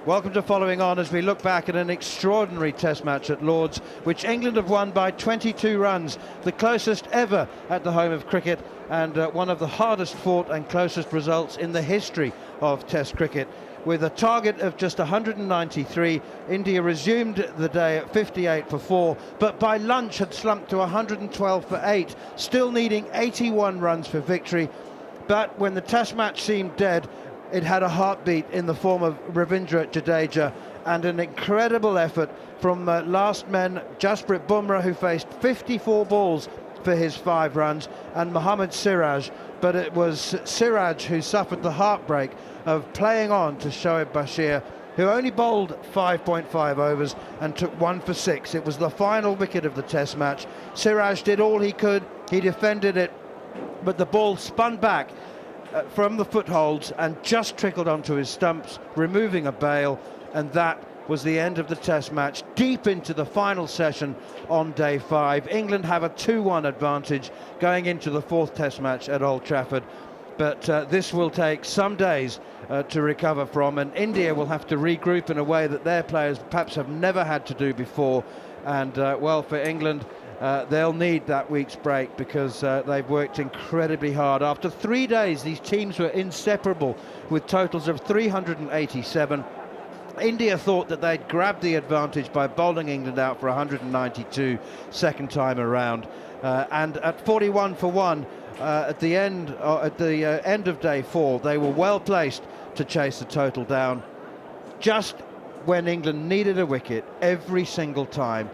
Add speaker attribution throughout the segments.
Speaker 1: Welcome to Following On as we look back at an extraordinary Test match at Lord's, which England have won by 22 runs, the closest ever at the home of cricket, and one of the hardest fought and closest results in the history of Test cricket. With a target of just 193, India resumed the day at 58 for 4, but by lunch had slumped to 112 for 8, still needing 81 runs for victory. But when the Test match seemed dead, it had a heartbeat in the form of Ravindra Jadeja and an incredible effort from last men Jasprit Bumrah, who faced 54 balls for his 5 runs, and Mohammad Siraj. But it was Siraj who suffered the heartbreak of playing on to Shoaib Bashir, who only bowled 5.5 overs and took 1 for 6. It was the final wicket of the Test match. Siraj did all he could, he defended it, but the ball spun back from the footholds and just trickled onto his stumps, removing a bail, and that was the end of the Test match. Deep into the final session on day 5, England have a 2-1 advantage going into the 4th Test match at Old Trafford, but this will take some days to recover from, and India will have to regroup in a way that their players perhaps have never had to do before. And well, for England, they'll need that week's break because they've worked incredibly hard. After 3 days, these teams were inseparable with totals of 387. India thought that they'd grabbed the advantage by bowling England out for 192 second time around, and at 41 for 1 at the end of day 4, they were well placed to chase the total down. Just when England needed a wicket every single time,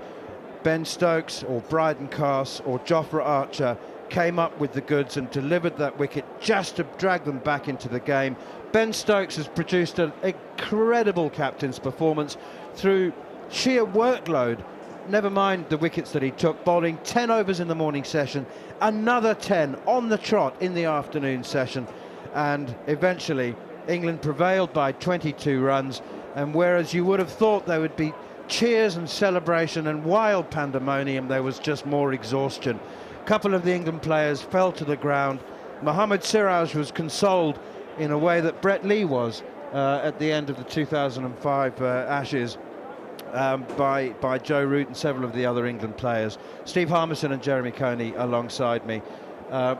Speaker 1: Ben Stokes or Bryden Carse or Jofra Archer came up with the goods and delivered that wicket just to drag them back into the game. Ben Stokes has produced an incredible captain's performance through sheer workload, never mind the wickets that he took, bowling 10 overs in the morning session, another 10 on the trot in the afternoon session, and eventually England prevailed by 22 runs. And whereas you would have thought there would be cheers and celebration and wild pandemonium, there was just more exhaustion. A couple of the England players fell to the ground. Mohammad Siraj was consoled in a way that Brett Lee was at the end of the 2005 Ashes by Joe Root and several of the other England players. Steve Harmison and Jeremy Coney alongside me.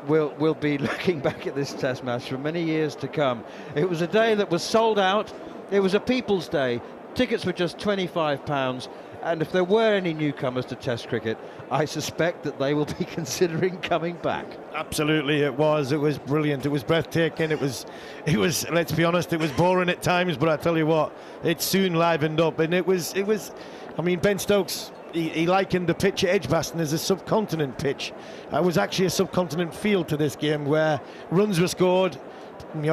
Speaker 1: We'll be looking back at this Test match for many years to come. It was a day that was sold out. It was a People's Day. Tickets were just £25, and if there were any newcomers to Test cricket, I suspect that they will be considering coming back.
Speaker 2: Absolutely, it was brilliant. It was breathtaking. It was. Let's be honest, it was boring at times, but I tell you what, it soon livened up, and it was. I mean, Ben Stokes, he likened the pitch at Edgbaston as a subcontinent pitch. It was actually a subcontinent feel to this game where runs were scored,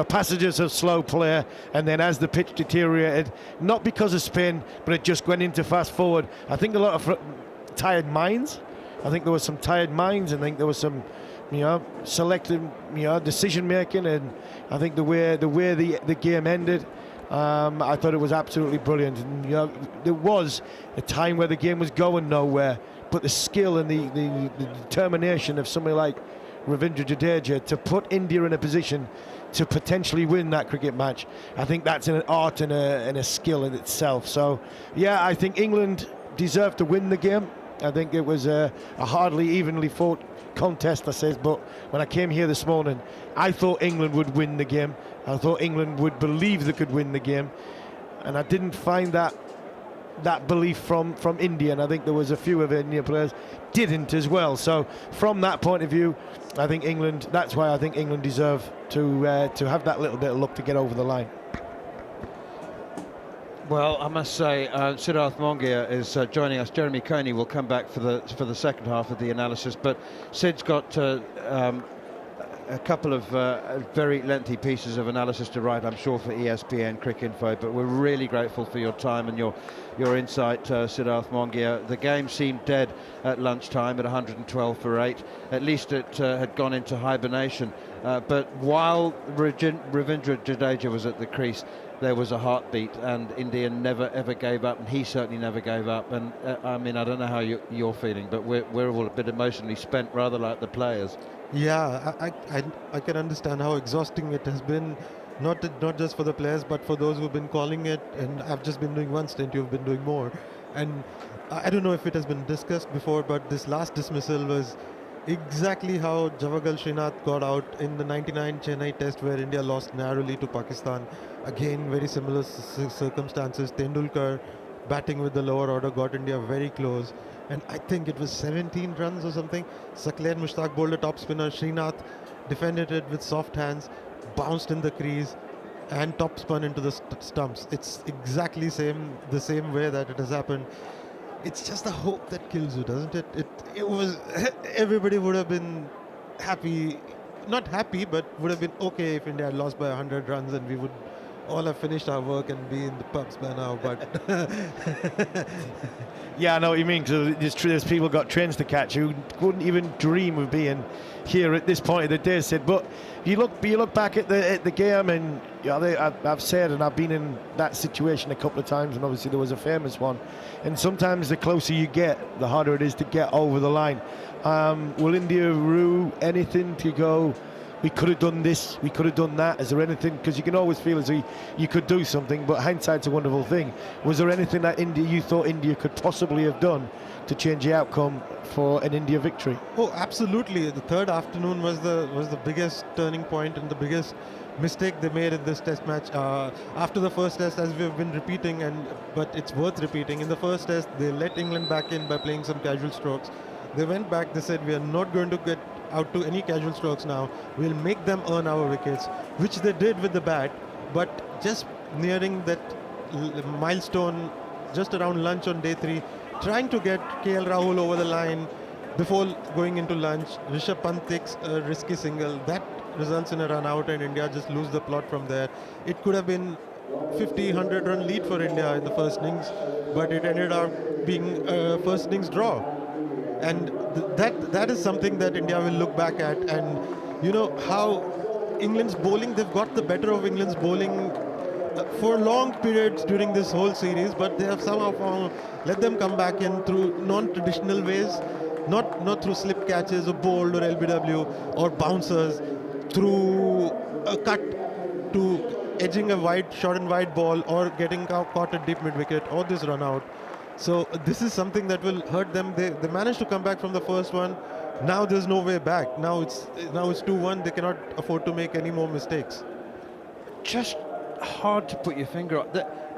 Speaker 2: passages of slow play, and then as the pitch deteriorated, not because of spin, but it just went into fast forward. I think a lot of tired minds. I think there was some tired minds. I think there was some, selective, decision making, and I think the way the game ended, I thought it was absolutely brilliant. And, there was a time where the game was going nowhere, but the skill and the determination of somebody like Ravindra Jadeja to put India in a position to potentially win that cricket match, I think that's an art and a skill in itself. So, yeah, I think England deserved to win the game. I think it was a hardly evenly fought contest, I says, but when I came here this morning, I thought England would win the game. I thought England would believe they could win the game, and I didn't find that belief from India, and I think there was a few of Indian players didn't as well. So from that point of view, I think England, that's why I think England deserve to have that little bit of luck to get over the line.
Speaker 1: Well, I must say, Siddharth Mongia is joining us. Jeremy Coney will come back for the second half of the analysis, but Sid's got a couple of very lengthy pieces of analysis to write, I'm sure, for ESPN Cricinfo, but we're really grateful for your time and your insight, Siddharth Mongia. The game seemed dead at lunchtime at 112 for 8. At least it had gone into hibernation. But while Ravindra Jadeja was at the crease, there was a heartbeat, and India never ever gave up, and he certainly never gave up. And I mean, I don't know how you're feeling, but we're all a bit emotionally spent, rather like the players.
Speaker 3: Yeah, I can understand how exhausting it has been. not just for the players, but for those who've been calling it. And I've just been doing one stint, you've been doing more. And I don't know if it has been discussed before, but this last dismissal was exactly how Javagal Srinath got out in the 99 Chennai test where India lost narrowly to Pakistan. Again, very similar circumstances. Tendulkar batting with the lower order got India very close. And I think it was 17 runs or something. Saqlain Mushtaq bowled a top spinner. Srinath defended it with soft hands, bounced in the crease and top spun into the stumps. It's exactly the same way that it has happened. It's just the hope that kills you, doesn't it? It was everybody would have been happy, not happy, but would have been okay if India had lost by 100 runs and we would all have finished our work and be in the pubs by now. But
Speaker 2: yeah, I know what you mean. Because there's people got trains to catch who wouldn't even dream of being here at this point of the day, Sid. But you look back at the game, and I've said, and I've been in that situation a couple of times, and obviously there was a famous one. And sometimes the closer you get, the harder it is to get over the line. Will India rue anything to go, we could have done this, we could have done that? Is there anything, because you can always feel as though you could do something, but hindsight's a wonderful thing. Was there anything that you thought India could possibly have done to change the outcome for an India victory?
Speaker 3: Oh, absolutely. The third afternoon was the biggest turning point and the biggest mistake they made in this test match. After the first test, as we've been repeating, but it's worth repeating, in the first test they let England back in by playing some casual strokes. They went back, they said, we are not going to get out to any casual strokes now. We'll make them earn our wickets, which they did with the bat. But just nearing that milestone, just around lunch on day 3, trying to get KL Rahul over the line before going into lunch, Rishabh Pant takes a risky single. That results in a run out and India just lose the plot from there. It could have been 50-100 run lead for India in the first innings, but it ended up being a first innings draw. And that is something that India will look back at. And you know how England's bowling, they've got the better of England's bowling for long periods during this whole series, but they have somehow let them come back in through non-traditional ways, not through slip catches or bowled or LBW or bouncers, through a cut to edging a short and wide ball or getting caught at deep mid-wicket or this run out. So this is something that will hurt them. They managed to come back from the first one. Now there's no way back. Now it's 2-1. They cannot afford to make any more mistakes.
Speaker 1: Just hard to put your finger on.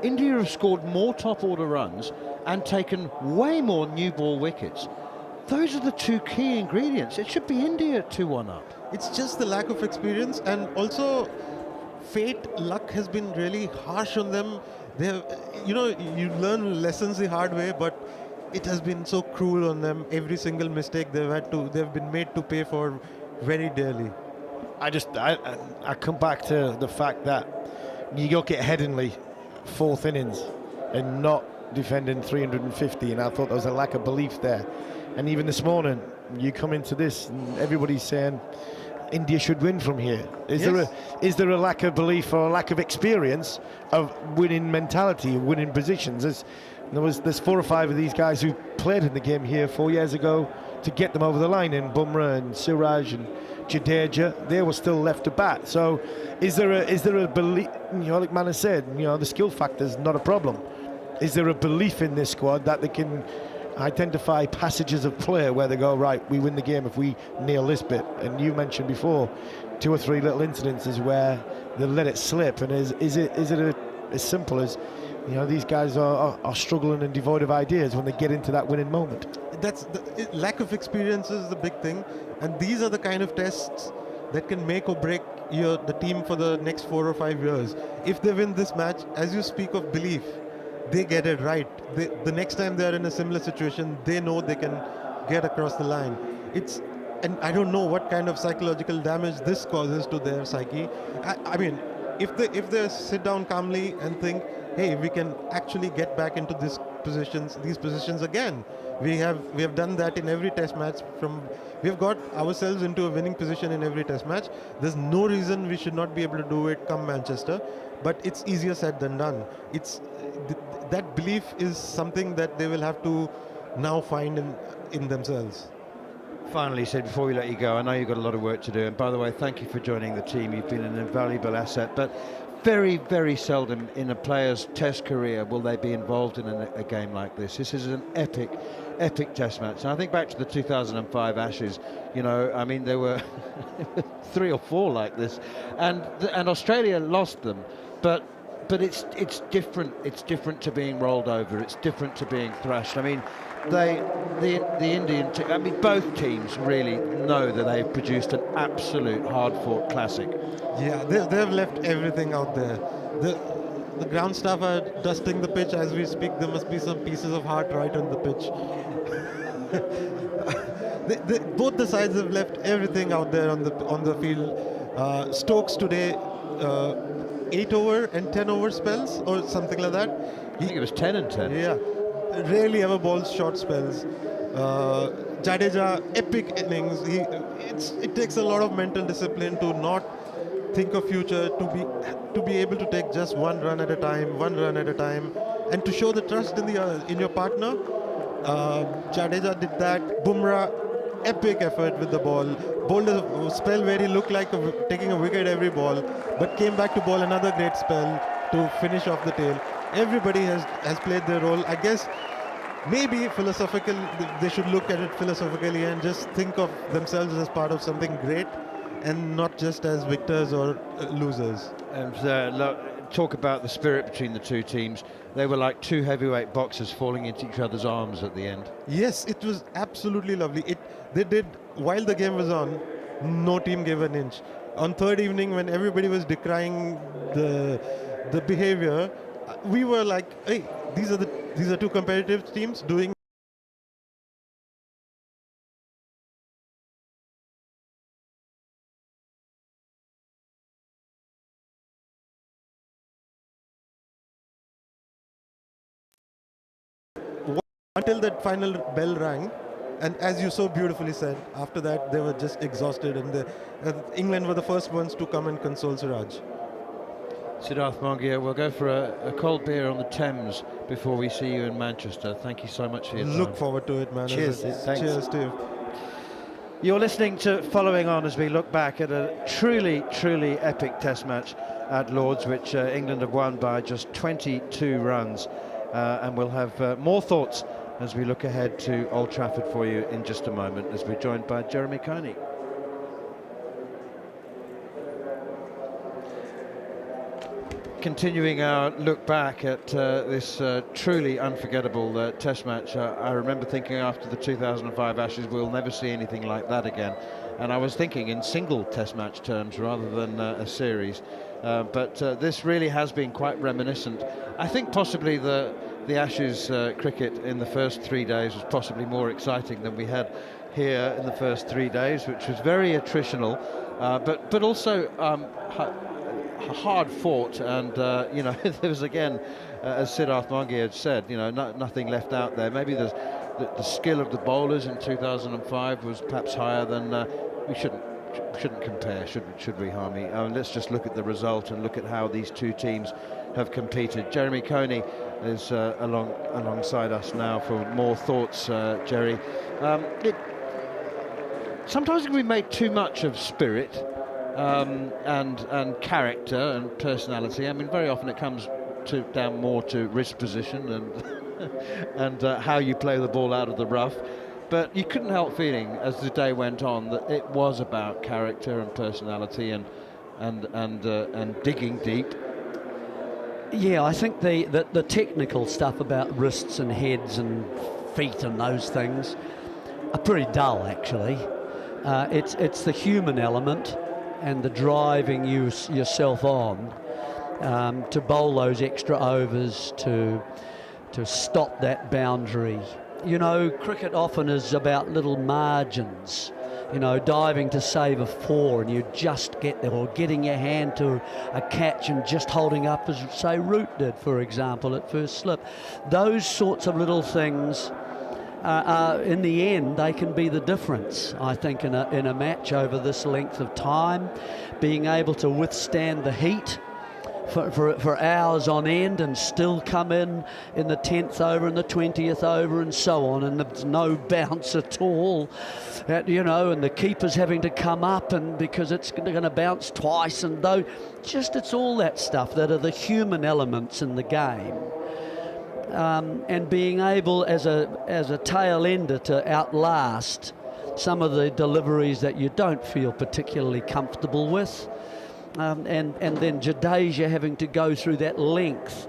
Speaker 1: India have scored more top order runs and taken way more new ball wickets. Those are the two key ingredients. It should be India 2-1 up.
Speaker 3: It's just the lack of experience, and also luck has been really harsh on them. They have, you learn lessons the hard way, but it has been so cruel on them. Every single mistake they've been made to pay for very dearly.
Speaker 2: I come back to the fact that you look at Headingley, 4th innings, and not defending 350, and I thought there was a lack of belief there. And even this morning, you come into this, and everybody's saying India should win from here. Is there a lack of belief or a lack of experience of winning mentality, winning positions? There's 4 or 5 of these guys who played in the game here 4 years ago to get them over the line, in Bumrah and Siraj and Jadeja. They were still left to bat. So is there a belief? Like Manna said, the skill factor is not a problem. Is there a belief in this squad that they can identify passages of play where they go, right, we win the game if we nail this bit? And you mentioned before 2 or 3 little incidences where they let it slip, and is it as simple as these guys are struggling and devoid of ideas when they get into that winning moment?
Speaker 3: That's lack of experience is the big thing, and these are the kind of tests that can make or break the team for the next 4 or 5 years. If they win this match, as you speak of belief, they get it right. The next time they are in a similar situation, they know they can get across the line. And I don't know what kind of psychological damage this causes to their psyche. I mean, if they sit down calmly and think, hey, we can actually get back into these positions again. We have done that in every test match. We have got ourselves into a winning position in every test match. There's no reason we should not be able to do it come Manchester. But it's easier said than done. That belief is something that they will have to now find in themselves.
Speaker 1: Finally, Sid, before we let you go, I know you've got a lot of work to do, and by the way, thank you for joining the team. You've been an invaluable asset, but very, very seldom in a player's test career will they be involved in a game like this. This is an epic test match. And I think back to the 2005 Ashes, you know, I mean, there were 3 or 4 like this, and Australia lost them, but it's different. It's different to being rolled over. It's different to being thrashed. I mean, the Indian team, I mean, both teams really know that they've produced an absolute hard-fought classic.
Speaker 3: Yeah, they've left everything out there. The ground staff are dusting the pitch as we speak. There must be some pieces of heart right on the pitch. Both the sides have left everything out there on the field. Stokes today, 8 over and 10 over spells or something like that.
Speaker 1: I think it was 10 and 10.
Speaker 3: Yeah, rarely ever bowls short spells. Jadeja, epic innings. It takes a lot of mental discipline to not think of future, to be able to take just one run at a time, and to show the trust in your partner. Jadeja did that. Bumrah, epic effort with the ball. Bowled a spell where he looked like taking a wicket every ball, but came back to bowl another great spell to finish off the tail. Everybody has played their role. I guess maybe philosophical, they should look at it philosophically and just think of themselves as part of something great and not just as victors or losers.
Speaker 1: And talk about the spirit between the two teams. They were like two heavyweight boxers falling into each other's arms at the end.
Speaker 3: Yes, it was absolutely lovely. They did, while the game was on, no team gave an inch. On third evening, when everybody was decrying the behavior, we were like, hey, these are two competitive teams doing until that final bell rang. And as you so beautifully said, after that they were just exhausted, and England were the first ones to come and console Siraj.
Speaker 1: Siddharth Mongia, we'll go for a cold beer on the Thames before we see you in Manchester. Thank you so much for your time.
Speaker 3: Look forward to it, man.
Speaker 1: Cheers. Thanks.
Speaker 3: Cheers, Steve.
Speaker 1: You're listening to Following On as we look back at a truly, truly epic test match at Lord's, which England have won by just 22 runs. And we'll have more thoughts as we look ahead to Old Trafford for you in just a moment, as we're joined by Jeremy Coney. Continuing our look back at this truly unforgettable test match, I remember thinking after the 2005 Ashes, we'll never see anything like that again. And I was thinking in single test match terms rather than a series. But this really has been quite reminiscent. I think possibly the Ashes cricket in the first 3 days was possibly more exciting than we had here in the first 3 days, which was very attritional, but also hard fought, and you know, there was again, as Siddharth Mongia had said, you know, nothing left out there. Maybe the skill of the bowlers in 2005 was perhaps higher than we shouldn't compare, should we, Harmy? Let's just look at the result and look at how these two teams have competed. Jeremy Coney is alongside us now for more thoughts. Jerry, sometimes we make too much of spirit and character and personality. I mean, very often it comes down more to wrist position and how you play the ball out of the rough. But you couldn't help feeling, as the day went on, that it was about character and personality and digging deep.
Speaker 4: Yeah, I think the technical stuff about wrists and heads and feet and those things are pretty dull, actually. It's the human element and the driving yourself on to bowl those extra overs, to stop that boundary. You know, cricket often is about little margins, you know, diving to save a 4 and you just get there, or getting your hand to a catch and just holding up, as say Root did, for example, at first slip. Those sorts of little things, in the end, they can be the difference, I think, in a match over this length of time. Being able to withstand the heat, for hours on end and still come in the 10th over and the 20th over and so on, and there's no bounce at all, and the keeper's having to come up and because it's going to bounce twice, and though it's all that stuff that are the human elements in the game. And being able as a tail ender to outlast some of the deliveries that you don't feel particularly comfortable with, and then Jadeja having to go through that length,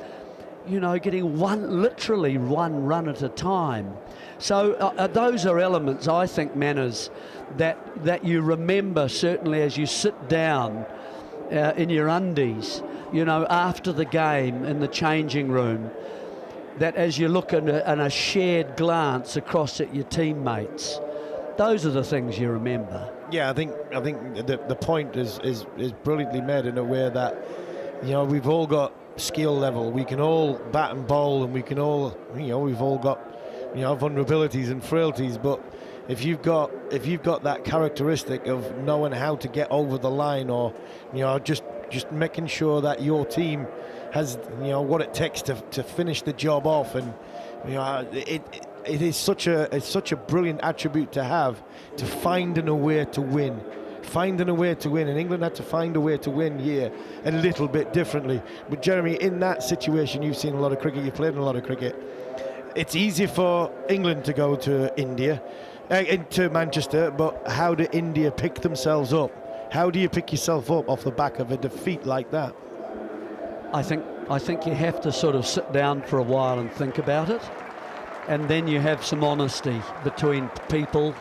Speaker 4: getting literally one run at a time. So those are elements, I think, manners that you remember certainly as you sit down in your undies, after the game in the changing room. That as you look at a shared glance across at your teammates, those are the things you remember.
Speaker 2: Yeah, I think the point is brilliantly made in a way that we've all got skill level. We can all bat and bowl, and we can all we've all got vulnerabilities and frailties. But if you've got that characteristic of knowing how to get over the line, or just making sure that your team has what it takes to finish the job off, and it is such a brilliant attribute to have, to finding a way to win. And England had to find a way to win here a little bit differently. But Jeremy, in that situation, you've seen a lot of cricket, you've played in a lot of cricket. It's easy for England to go to India, to Manchester, but how do India pick themselves up? How do you pick yourself up off the back of a defeat like that?
Speaker 4: I think you have to sort of sit down for a while and think about it, and then you have some honesty between people,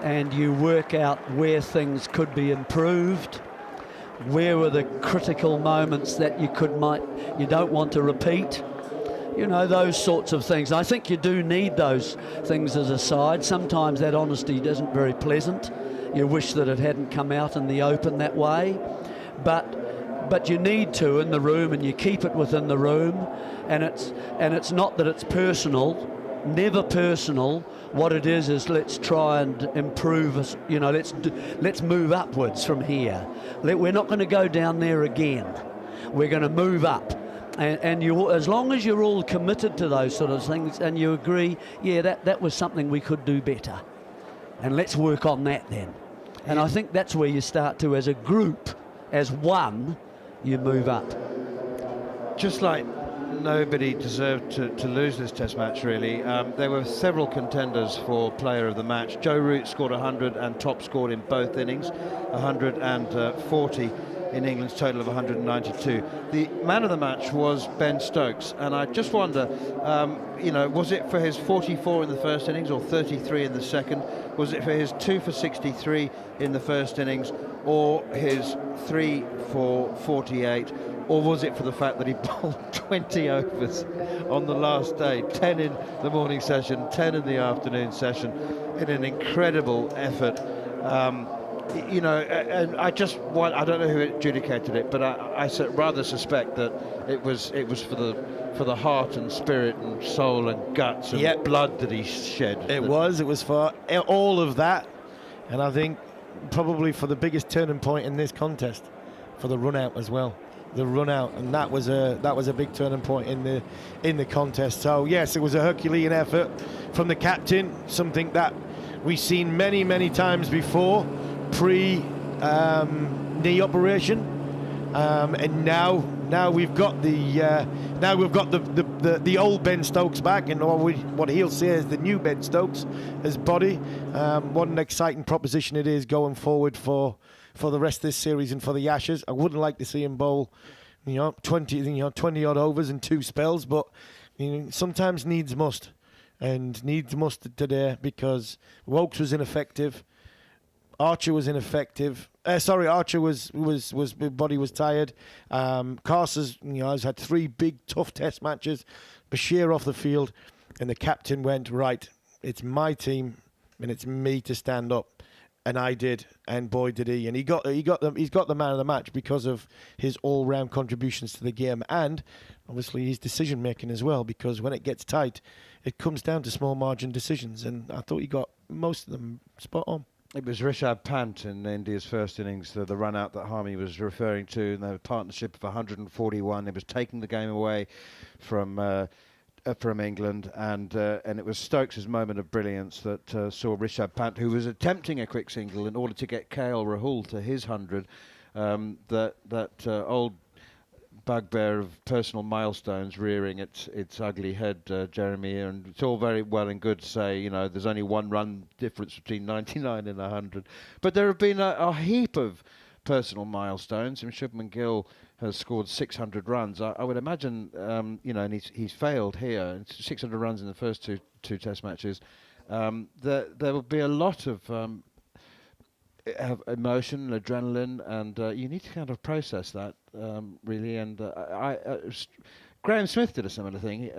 Speaker 4: and you work out where things could be improved, where were the critical moments that you don't want to repeat, those sorts of things. I think you do need those things as a side. Sometimes that honesty isn't very pleasant. You wish that it hadn't come out in the open that way, but you need to in the room, and you keep it within the room, and it's not that it's personal, never personal. What it is let's try and improve us, let's move upwards from here. We're not going to go down there again. We're going to move up, and as long as you're all committed to those sort of things and you agree, that was something we could do better, and let's work on that then. And I think that's where you start to, as a group, as one, you move up.
Speaker 1: Just like nobody deserved to lose this Test match, really. There were several contenders for player of the match. Joe Root scored 100 and top scored in both innings, 140 in England's total of 192. The man of the match was Ben Stokes, and I just wonder, was it for his 44 in the first innings or 33 in the second? Was it for his 2 for 63 in the first innings, or his 3 for 48? Or was it for the fact that he bowled 20 overs on the last day, 10 in the morning session, 10 in the afternoon session, in an incredible effort? And I don't know who adjudicated it, but I rather suspect that it was for the heart and spirit and soul and guts and blood that he shed.
Speaker 2: It was for all of that, and I think probably for the biggest turning point in this contest, for the run out as well. The run out, and that was a big turning point in the contest. So yes, it was a Herculean effort from the captain, something that we've seen many times before, pre knee operation, and now we've got the old Ben Stokes back, and what he'll say is the new Ben Stokes as body. What an exciting proposition it is going forward for the rest of this series and for the Ashes. I wouldn't like to see him bowl 20 odd overs in 2 spells, but sometimes needs must, and needs must today, because Wokes was ineffective, Archer was ineffective. Archer was his body was tired. Carter's has had 3 big tough Test matches. Bashir off the field, and the captain went, right, it's my team and it's me to stand up. And I did, and boy did he! And he's got the man of the match because of his all-round contributions to the game, and obviously his decision making as well. Because when it gets tight, it comes down to small margin decisions, and I thought he got most of them spot on.
Speaker 1: It was Rishabh Pant in India's first innings, the run out that Harmy was referring to, and the partnership of 141. It was taking the game away from England, and it was Stokes' moment of brilliance that saw Rishabh Pant, who was attempting a quick single in order to get KL Rahul to his 100, old bugbear of personal milestones rearing its ugly head, Jeremy, and it's all very well and good to say, you know, there's only one run difference between 99 and 100, but there have been a heap of personal milestones. I mean, Shubman Gill has scored 600 runs. I would imagine, you know, and he's failed here. 600 runs in the first two Test matches. There will be a lot of emotion, adrenaline, and you need to kind of process that really. And Graham Smith did a similar thing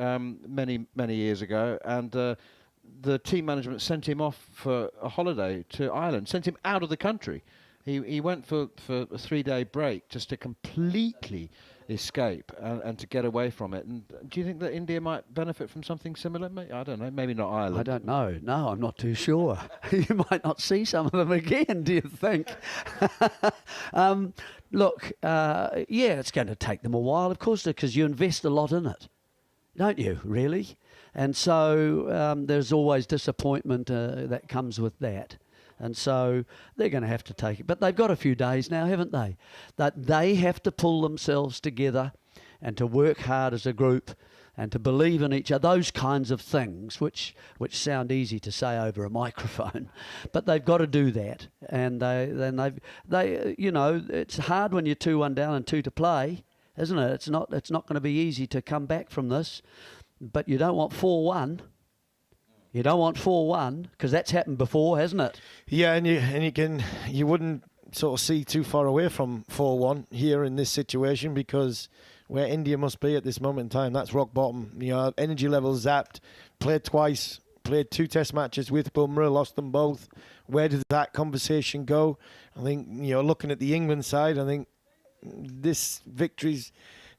Speaker 1: many year years, and the team management sent him off for a holiday to Ireland, sent him out of the country. He went for a 3-day break just to completely escape and to get away from it. And do you think that India might benefit from something similar? I don't know, maybe not Ireland.
Speaker 4: I don't know. No, I'm not too sure. You might not see some of them again, do you think? Look, yeah, it's going to take them a while, of course, because you invest a lot in it, don't you, really? And so there's always disappointment that comes with that. And so they're going to have to take it. But they've got a few days now, haven't they? That they have to pull themselves together and to work hard as a group and to believe in each other, those kinds of things, which sound easy to say over a microphone. But they've got to do that. And they you know, it's hard when you're 2-1 down and 2 to play, isn't it? It's not going to be easy to come back from this. But you don't want 4-1. You don't want 4-1 because that's happened before, hasn't it?
Speaker 2: Yeah, and you wouldn't sort of see too far away from 4-1 here in this situation, because where India must be at this moment in time, that's rock bottom. You know, energy levels zapped, played twice, played 2 Test matches with Bumrah, lost them both. Where did that conversation go? I think, you know, looking at the England side, I think this victory's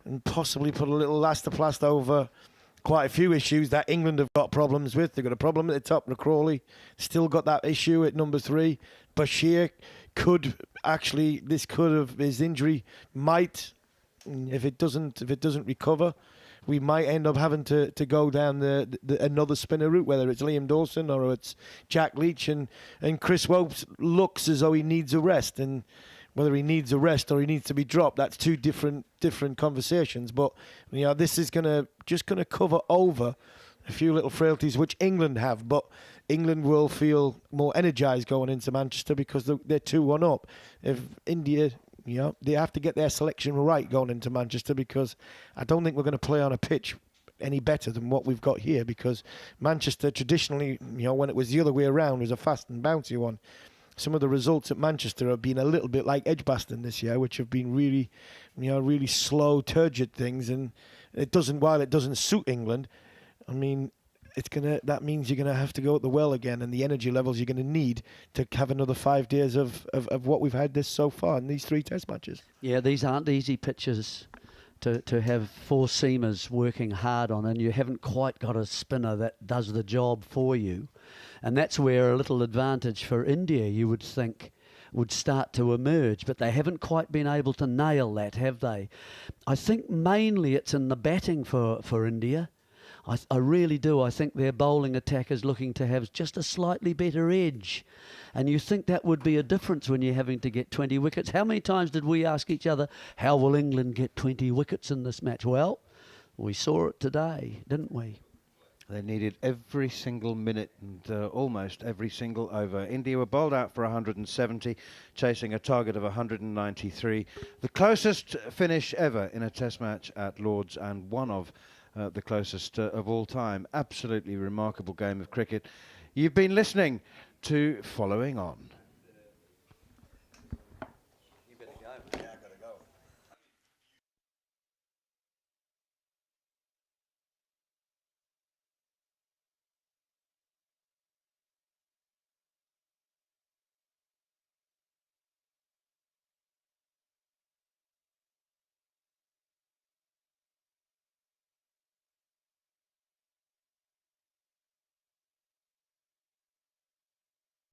Speaker 2: and possibly put a little plaster over quite a few issues that England have got problems with. They've got a problem at the top with Crawley. Still got that issue at number 3. Bashir his injury might, if it doesn't recover, we might end up having to go down the another spinner route, whether it's Liam Dawson or it's Jack Leach, and Chris Woakes looks as though he needs a rest, and whether he needs a rest or he needs to be dropped, that's two different conversations. But you know, this is just gonna cover over a few little frailties which England have, but England will feel more energised going into Manchester because they're 2-1 up. If India, you know, they have to get their selection right going into Manchester, because I don't think we're going to play on a pitch any better than what we've got here, because Manchester traditionally, you know, when it was the other way around, was a fast and bouncy one. Some of the results at Manchester have been a little bit like Edgbaston this year, which have been really, you know, really slow, turgid things, and while it doesn't suit England, I mean, that means you're gonna have to go at the well again, and the energy levels you're gonna need to have another 5 days of what we've had this so far in these 3 Test matches.
Speaker 4: Yeah, these aren't easy pitches to have 4 seamers working hard on, and you haven't quite got a spinner that does the job for you. And that's where a little advantage for India, you would think, would start to emerge, but they haven't quite been able to nail that, have they? I think mainly it's in the batting for India. I really do. I think their bowling attack is looking to have just a slightly better edge. And you think that would be a difference when you're having to get 20 wickets. How many times did we ask each other, how will England get 20 wickets in this match? Well, we saw it today, didn't we?
Speaker 1: They needed every single minute and almost every single over. India were bowled out for 170, chasing a target of 193. The closest finish ever in a Test match at Lord's, and one of the closest of all time. Absolutely remarkable game of cricket. You've been listening to Following On.